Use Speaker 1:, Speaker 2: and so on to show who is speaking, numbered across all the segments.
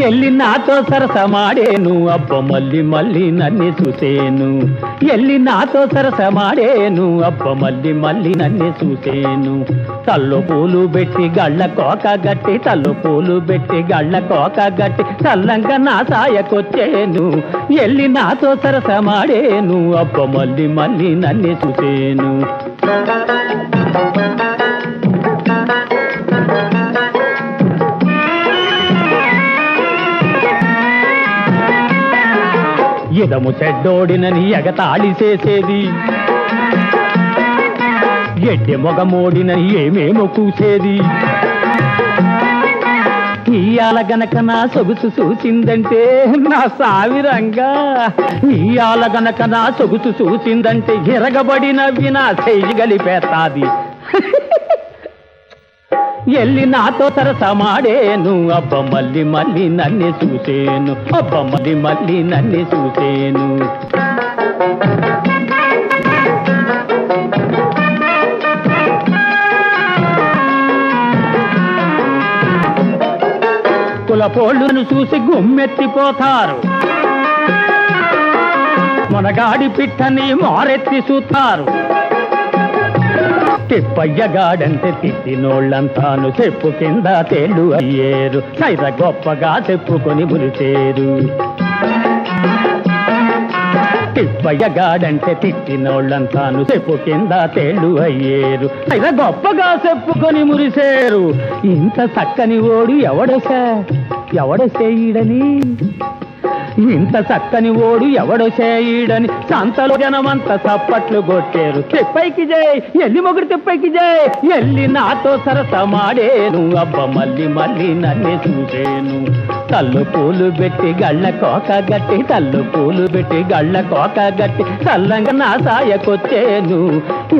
Speaker 1: ఎల్లి నాతో సరసమాడేను అబ్బ మళ్ళీ మళ్ళీ నన్ను చూసేను. ఎల్లి నాతో సరసమాడేను అబ్బ మళ్ళీ మళ్ళీ నన్ను చూసేను. తల్లు పూలు పెట్టి గళ్ళ కోక గట్టి, తల్లు పూలు పెట్టి గళ్ళ కోక గట్టి చల్లంగా నా సాయకొచ్చేను. ఎల్లి నాతో సరసమాడేను అబ్బ మళ్ళీ మళ్ళీ నన్ను చూసేను. ఎదము చెడ్డోడినని ఎగతాళి చేసేది, ఎడ్డె మొగమోడినని ఏమేమో కూసేది. ఇయాల గనక నా సొగుసు చూసిందంటే నా సావిరంగా, ఇయాల గనక నా సొగుసు చూసిందంటే ఎరగబడిన వినా చేయగలిపేస్తాది. ఎల్లి నాతో సరసమాడేను అబ్బ మళ్ళీ మళ్ళీ నన్ను చూసేను, అబ్బ మళ్ళీ మళ్ళీ నన్ను చూసేను. కులపోళ్ళను చూసి గుమ్మెత్తిపోతారు, మొనగాడి పిట్టని మారెత్తి చూస్తారు. తిప్పయ్యగాడంటే తిట్టినోళ్ళంతాను చెప్పు కింద తేళ్ళు అయ్యేరు, సైత గొప్పగా చెప్పుకొని మురిసేరు. తిప్పయ్యగాడంటే తిట్టినోళ్ళంతాను చెప్పు కింద తేళ్ళు అయ్యేరు, సైత గొప్పగా చెప్పుకొని మురిసేరు. ఇంత చక్కని ఓడు ఎవడసేయడని, ఇంత చక్కని ఓడు ఎవడో చేయడని సంతలో జనమంతా చప్పట్లు కొట్టారు. తిప్పైకి జై, ఎల్లి మొగుడు తిప్పైకి జై. ఎల్లి నాతో సరసమాడేను అబ్బ మళ్ళీ మళ్ళీ నన్ను చూసేను. తల్లు పూలు పెట్టి గళ్ళ కోక గట్టి, తల్లు పూలు పెట్టి గళ్ళ కోక గట్టి చల్లంగా నా సాయకొచ్చేను.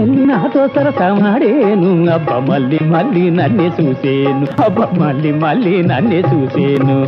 Speaker 1: ఎల్లి నాతో సరసమాడేను అబ్బ మళ్ళీ మళ్ళీ నన్ను చూసేను, అబ్బ మళ్ళీ మళ్ళీ నన్ను చూసేను.